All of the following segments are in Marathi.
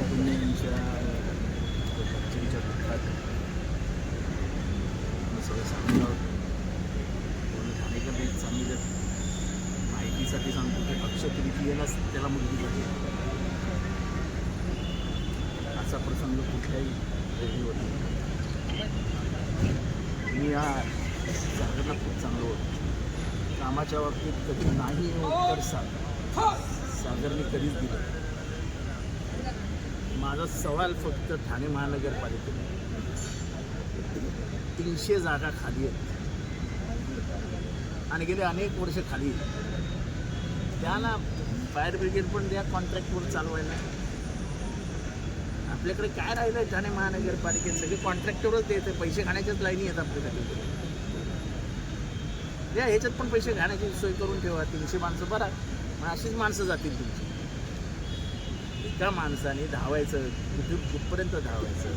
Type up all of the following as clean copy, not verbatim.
यांच्या बच्चनच्या दुःखात सगळं सांगितलं होतं. ठाणेकर एक सांगितलं माहितीसाठी सांगतो की अक्षय तृतीयेलाच त्याला मुलगी पाहिजे असा प्रसंग कुठल्याही वेळी होत नाही. मी या सागरला खूप चांगलं होतं. कामाच्या बाबतीत कधी नाही उत्तर सागरने कधीच दिलं. माझा सवाल फक्त ठाणे महानगरपालिकेत 300 जागा खाली आहेत आणि गेले अनेक वर्ष खाली त्याला फायर ब्रिगेड पण द्या कॉन्ट्रॅक्टवर चालवायला. आपल्याकडे काय राहिलं आहे ठाणे महानगरपालिकेत? सगळे कॉन्ट्रॅक्टरच द्यायचे, पैसे खाण्याच्याच लाईनी आहेत आपल्याकडे. द्या ह्याच्यात पण पैसे घाण्याची सोय करून ठेवा. 300 माणसं बरा, मग अशीच माणसं जातील तुमची. एका माणसाने धावायचं कुठपर्यंत धावायचं?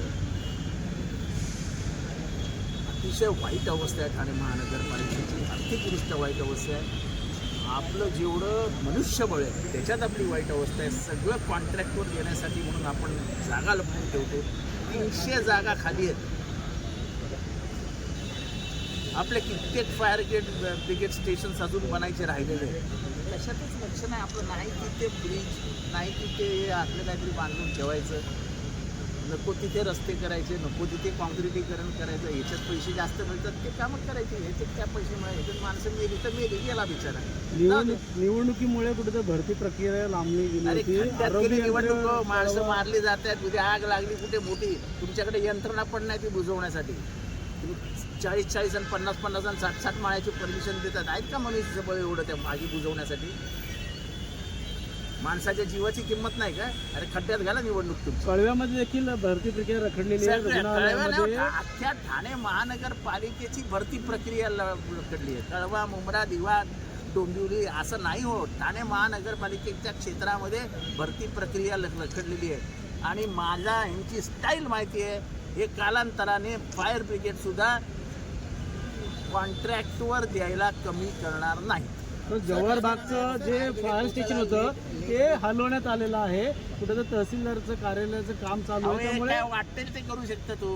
अतिशय वाईट अवस्था आहे ठाणे महानगरपालिकेची. आर्थिकदृष्ट्या वाईट अवस्था आहे. आपलं जेवढं मनुष्यबळ आहे त्याच्यात आपली वाईट अवस्था आहे. सगळं कॉन्ट्रॅक्टवर देण्यासाठी म्हणून आपण जागा लपवून ठेवतो. 300 जागा खाली आहेत. आपले कित्येक फायर ब्रिगेड स्टेशन्स अजून बनायचे राहिलेले आहेत. कशातच लक्ष नाही आपलं. नाही तिथे ब्रिज, नाही तिथे आपलं काहीतरी बांधून ठेवायचं, नको तिथे रस्ते करायचे, नको तिथे कॉन्क्रिटीकरण करायचं. ह्याच्यात पैसे जास्त मिळतात ते कामं करायचे. ह्याच्यात काय पैसे मिळाले? ह्याच्यात माणसं मेली तर मेली, गेला बिचारा. निवडणुकीमुळे कुठे भरती प्रक्रिया लांबली गेली. निवडणूक माणसं मारली जात आहेत. उद्या आग लागली कुठे मोठी, तुमच्याकडे यंत्रणा पण नाही ती बुजवण्यासाठी. तुम्ही 40-40 आणि 50-50 आणि 60-60 माळ्याची परमिशन देतात. आहेत का मनुष्यबळ एवढं त्या आगी बुजवण्यासाठी? माणसाच्या जीवाची किंमत नाही का? अरे खड्ड्यात घाला निवडणूक तुमची. कळव्यामध्ये देखील भरती प्रक्रिया रखडलेली आहे. अख्ख्या ठाणे महानगरपालिकेची भरती प्रक्रिया रखडली आहे. कळवा, मुंब्रा, दिवा, डोंबिवली असं नाही होत. ठाणे महानगरपालिकेच्या क्षेत्रामध्ये भरती प्रक्रिया रखडलेली आहे. आणि माझा यांची स्टाईल माहिती आहे. हे कालांतराने फायर ब्रिगेड सुद्धा कॉन्ट्रॅक्टवर द्यायला कमी करणार नाही. जव्हार बागचं जे फायर स्टेशन होतं ते हलवण्यात आलेलं आहे. कुठं तहसीलदारचं कार्यालयाचं काम चालू आहे. त्यामुळे वाटेल ते करू शकतं तो.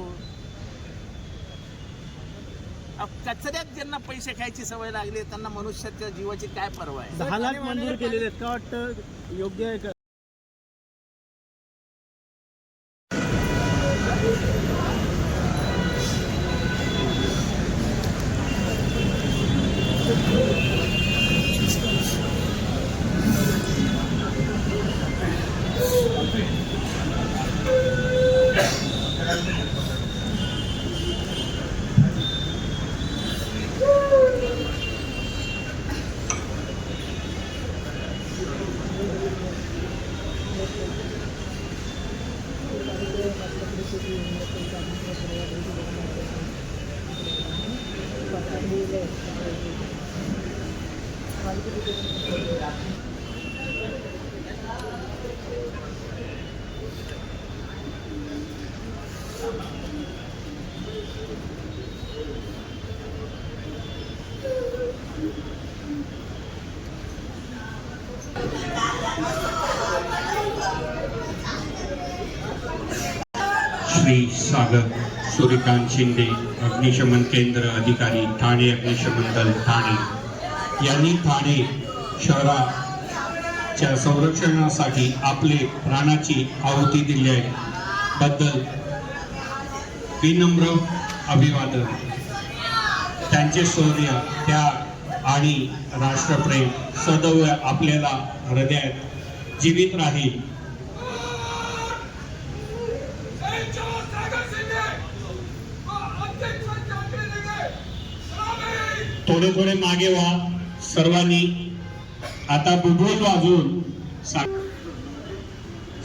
कचऱ्यात ज्यांना पैसे खायची सवय लागली त्यांना मनुष्याच्या जीवाची काय परवा आहे? 10 लाख मंजूर केलेले आहेत. का वाटतं योग्य आहे का? श्री सागर सूर्यकांत शिंदे, अग्निशमन केंद्र अधिकारी, ठाणे अग्निशमन दल ठाणे यांनी ठाणे शहराच्या संरक्षणासाठी आपले प्राणाची आहुती दिली आहे बद्दल विनम्र अभिवादन. त्यांचे शौर्य, त्याग आणि राष्ट्रप्रेम सदैव आपल्याला हृदयात जीवित राहील. थोडे थोडे मागे व्हा सर्वांनी. आता बुबुळ वाजवून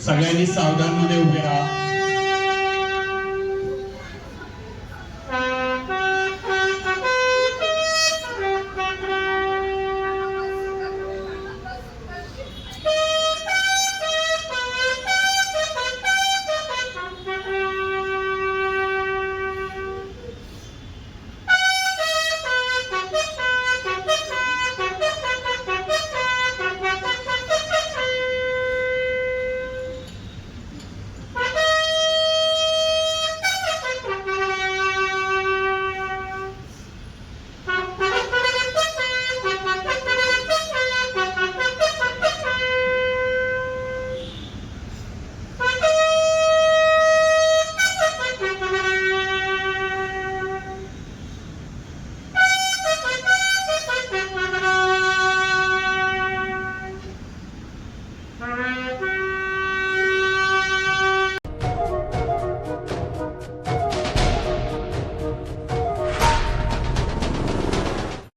सगळ्यांनी सावधान मध्ये उभे राहा.